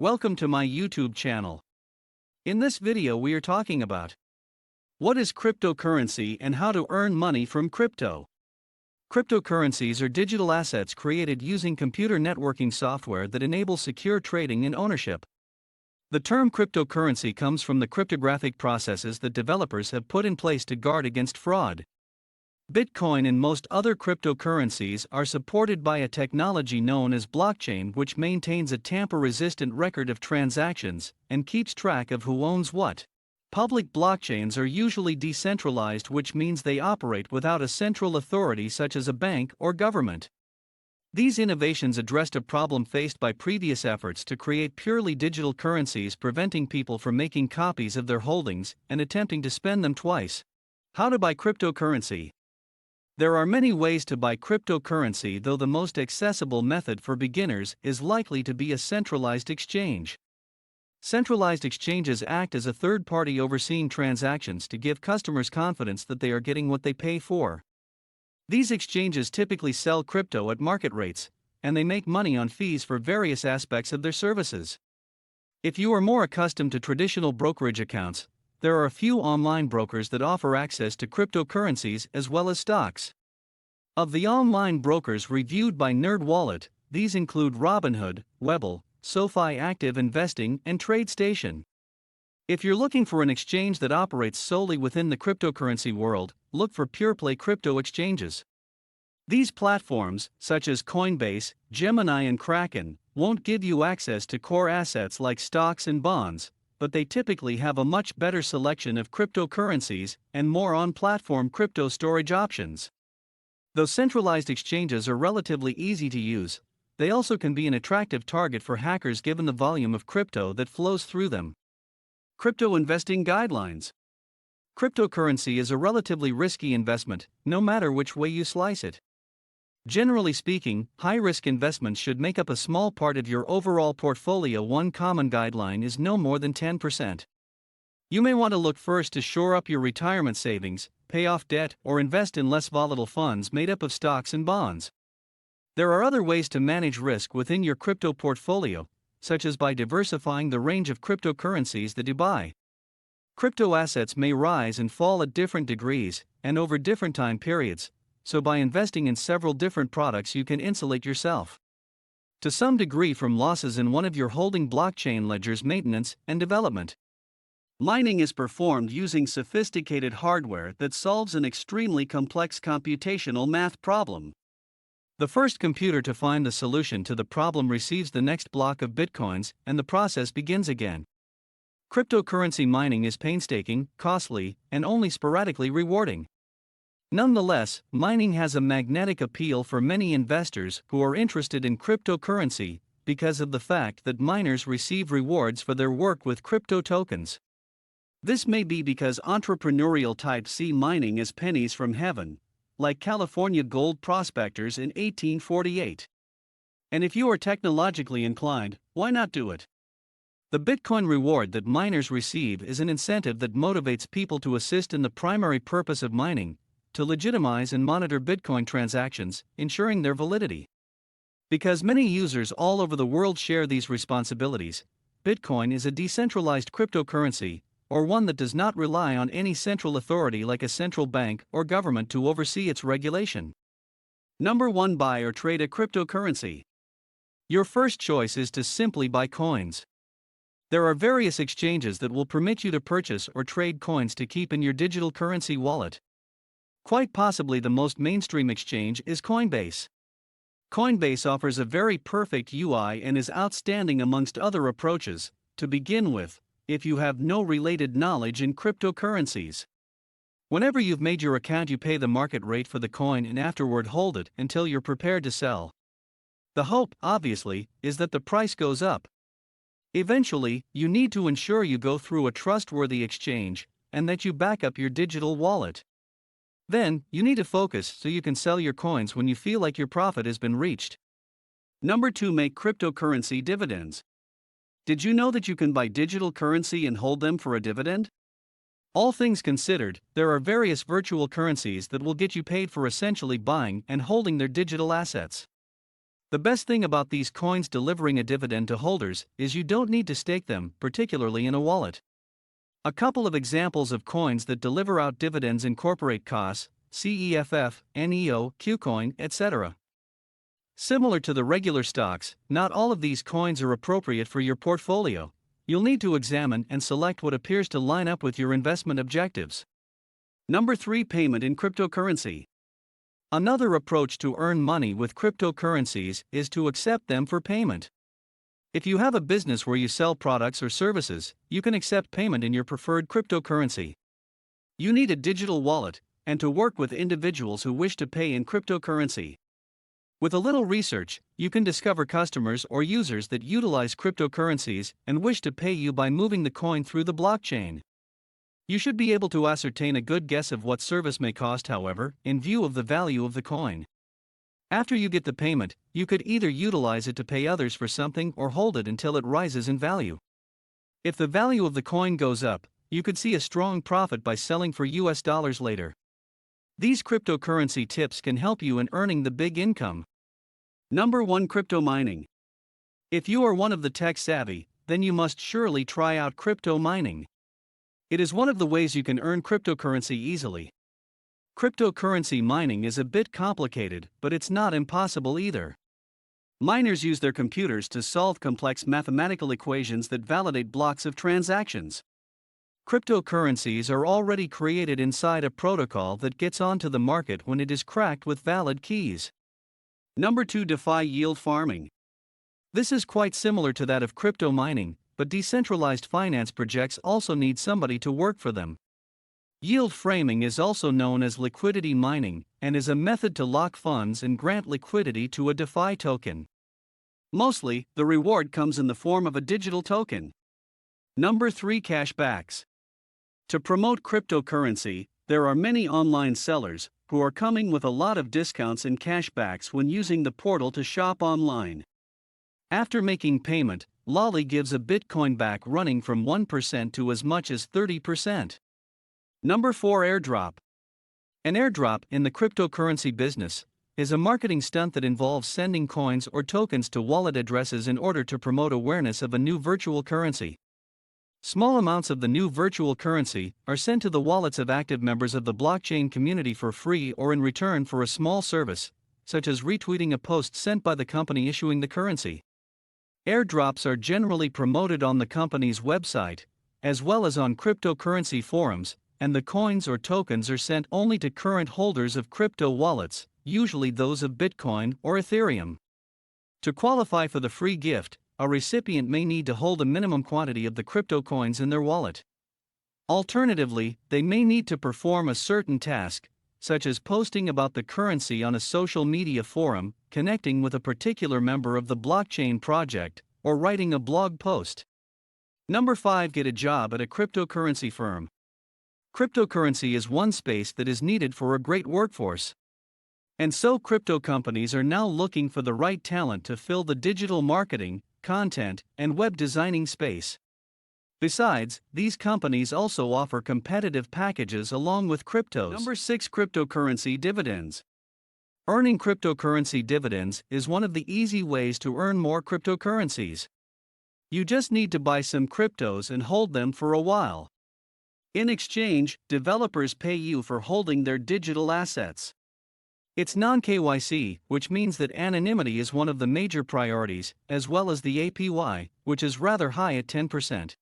Welcome to my YouTube channel. In this video we are talking about what is cryptocurrency and how to earn money from crypto. Cryptocurrencies are digital assets created using computer networking software that enables secure trading and ownership. The term cryptocurrency comes from the cryptographic processes that developers have put in place to guard against fraud. Bitcoin and most other cryptocurrencies are supported by a technology known as blockchain, which maintains a tamper-resistant record of transactions and keeps track of who owns what. Public blockchains are usually decentralized, which means they operate without a central authority such as a bank or government. These innovations addressed a problem faced by previous efforts to create purely digital currencies, preventing people from making copies of their holdings and attempting to spend them twice. How to buy cryptocurrency? There are many ways to buy cryptocurrency, though the most accessible method for beginners is likely to be a centralized exchange. Centralized exchanges act as a third party overseeing transactions to give customers confidence that they are getting what they pay for. These exchanges typically sell crypto at market rates, and they make money on fees for various aspects of their services. If you are more accustomed to traditional brokerage accounts, there are a few online brokers that offer access to cryptocurrencies as well as stocks. Of the online brokers reviewed by NerdWallet, these include Robinhood, Webull, SoFi Active Investing, and TradeStation. If you're looking for an exchange that operates solely within the cryptocurrency world, look for pure-play crypto exchanges. These platforms, such as Coinbase, Gemini, and Kraken, won't give you access to core assets like stocks and bonds, but they typically have a much better selection of cryptocurrencies and more on-platform crypto storage options. Though centralized exchanges are relatively easy to use, they also can be an attractive target for hackers given the volume of crypto that flows through them. Crypto investing guidelines. Cryptocurrency is a relatively risky investment, no matter which way you slice it. Generally speaking, high-risk investments should make up a small part of your overall portfolio. One common guideline is no more than 10%. You may want to look first to shore up your retirement savings, pay off debt, or invest in less volatile funds made up of stocks and bonds. There are other ways to manage risk within your crypto portfolio, such as by diversifying the range of cryptocurrencies that you buy. Crypto assets may rise and fall at different degrees and over different time periods, so by investing in several different products you can insulate yourself to some degree from losses in one of your holding. Blockchain ledgers maintenance and development. Mining is performed using sophisticated hardware that solves an extremely complex computational math problem. The first computer to find the solution to the problem receives the next block of bitcoins, and the process begins again. Cryptocurrency mining is painstaking, costly, and only sporadically rewarding. Nonetheless, mining has a magnetic appeal for many investors who are interested in cryptocurrency because of the fact that miners receive rewards for their work with crypto tokens. This may be because entrepreneurial types see mining as pennies from heaven, like California gold prospectors in 1848. And if you are technologically inclined, why not do it? The Bitcoin reward that miners receive is an incentive that motivates people to assist in the primary purpose of mining, to legitimize and monitor Bitcoin transactions, ensuring their validity. Because many users all over the world share these responsibilities, Bitcoin is a decentralized cryptocurrency, or one that does not rely on any central authority like a central bank or government to oversee its regulation. Number 1. Buy or trade a cryptocurrency. Your first choice is to simply buy coins. There are various exchanges that will permit you to purchase or trade coins to keep in your digital currency wallet. Quite possibly the most mainstream exchange is Coinbase. Coinbase offers a very perfect UI and is outstanding amongst other approaches, to begin with, if you have no related knowledge in cryptocurrencies. Whenever you've made your account, you pay the market rate for the coin and afterward hold it until you're prepared to sell. The hope, obviously, is that the price goes up. Eventually, you need to ensure you go through a trustworthy exchange and that you back up your digital wallet. Then, you need to focus so you can sell your coins when you feel like your profit has been reached. Number 2. Make cryptocurrency dividends. Did you know that you can buy digital currency and hold them for a dividend? All things considered, there are various virtual currencies that will get you paid for essentially buying and holding their digital assets. The best thing about these coins delivering a dividend to holders is you don't need to stake them, particularly in a wallet. A couple of examples of coins that deliver out dividends incorporate COS, CEFF, NEO, Qcoin, etc. Similar to the regular stocks, not all of these coins are appropriate for your portfolio. You'll need to examine and select what appears to line up with your investment objectives. Number 3. Payment in cryptocurrency. Another approach to earn money with cryptocurrencies is to accept them for payment. If you have a business where you sell products or services, you can accept payment in your preferred cryptocurrency. You need a digital wallet, and to work with individuals who wish to pay in cryptocurrency. With a little research, you can discover customers or users that utilize cryptocurrencies and wish to pay you by moving the coin through the blockchain. You should be able to ascertain a good guess of what service may cost, however, in view of the value of the coin. After you get the payment, you could either utilize it to pay others for something or hold it until it rises in value. If the value of the coin goes up, you could see a strong profit by selling for US dollars later. These cryptocurrency tips can help you in earning the big income. Number 1. Crypto mining. If you are one of the tech savvy, then you must surely try out crypto mining. It is one of the ways you can earn cryptocurrency easily. Cryptocurrency mining is a bit complicated, but it's not impossible either. Miners use their computers to solve complex mathematical equations that validate blocks of transactions. Cryptocurrencies are already created inside a protocol that gets onto the market when it is cracked with valid keys. Number 2. DeFi yield farming. This is quite similar to that of crypto mining, but decentralized finance projects also need somebody to work for them. Yield farming is also known as liquidity mining, and is a method to lock funds and grant liquidity to a DeFi token. Mostly, the reward comes in the form of a digital token. Number 3. Cashbacks. To promote cryptocurrency, there are many online sellers who are coming with a lot of discounts and cashbacks when using the portal to shop online. After making payment, Lolly gives a Bitcoin back running from 1% to as much as 30%. Number 4. Airdrop. An airdrop in the cryptocurrency business is a marketing stunt that involves sending coins or tokens to wallet addresses in order to promote awareness of a new virtual currency. Small amounts of the new virtual currency are sent to the wallets of active members of the blockchain community for free or in return for a small service, such as retweeting a post sent by the company issuing the currency. Airdrops are generally promoted on the company's website, as well as on cryptocurrency forums, and the coins or tokens are sent only to current holders of crypto wallets, usually those of Bitcoin or Ethereum. To qualify for the free gift, a recipient may need to hold a minimum quantity of the crypto coins in their wallet. Alternatively, they may need to perform a certain task, such as posting about the currency on a social media forum, connecting with a particular member of the blockchain project, or writing a blog post. Number 5. Get a job at a cryptocurrency firm. Cryptocurrency is one space that is needed for a great workforce. And so crypto companies are now looking for the right talent to fill the digital marketing, content, and web designing space. Besides, these companies also offer competitive packages along with cryptos. Number 6. Cryptocurrency dividends. Earning cryptocurrency dividends is one of the easy ways to earn more cryptocurrencies. You just need to buy some cryptos and hold them for a while. In exchange, developers pay you for holding their digital assets. It's non-KYC, which means that anonymity is one of the major priorities, as well as the APY, which is rather high at 10%.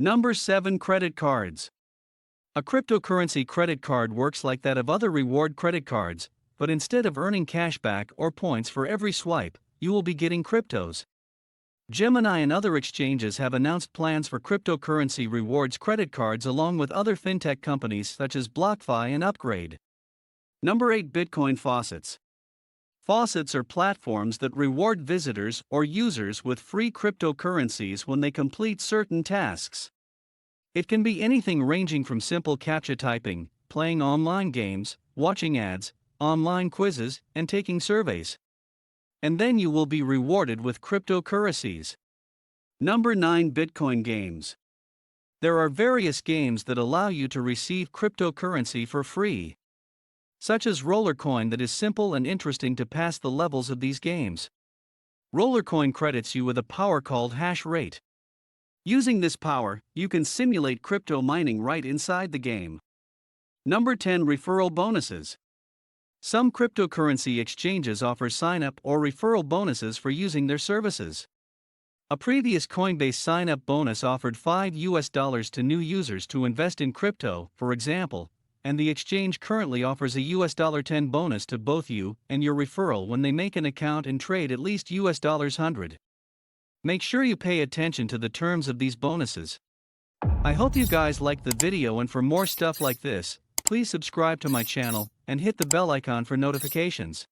Number 7. Credit cards. A cryptocurrency credit card works like that of other reward credit cards, but instead of earning cashback or points for every swipe, you will be getting cryptos. Gemini and other exchanges have announced plans for cryptocurrency rewards credit cards along with other fintech companies such as BlockFi and Upgrade. Number 8. Bitcoin faucets. Faucets are platforms that reward visitors or users with free cryptocurrencies when they complete certain tasks. It can be anything ranging from simple CAPTCHA typing, playing online games, watching ads, online quizzes, and taking surveys. And then you will be rewarded with cryptocurrencies. Number 9. Bitcoin games. There are various games that allow you to receive cryptocurrency for free, such as Roller Coin, that is simple and interesting to pass the levels of these games. Rollercoin credits you with a power called hash rate. Using this power, you can simulate crypto mining right inside the game. Number 10. Referral bonuses. Some cryptocurrency exchanges offer sign-up or referral bonuses for using their services. A previous Coinbase sign-up bonus offered $5 to new users to invest in crypto, for example, and the exchange currently offers a $10 bonus to both you and your referral when they make an account and trade at least $100. Make sure you pay attention to the terms of these bonuses. I hope you guys liked the video, and for more stuff like this, please subscribe to my channel and hit the bell icon for notifications.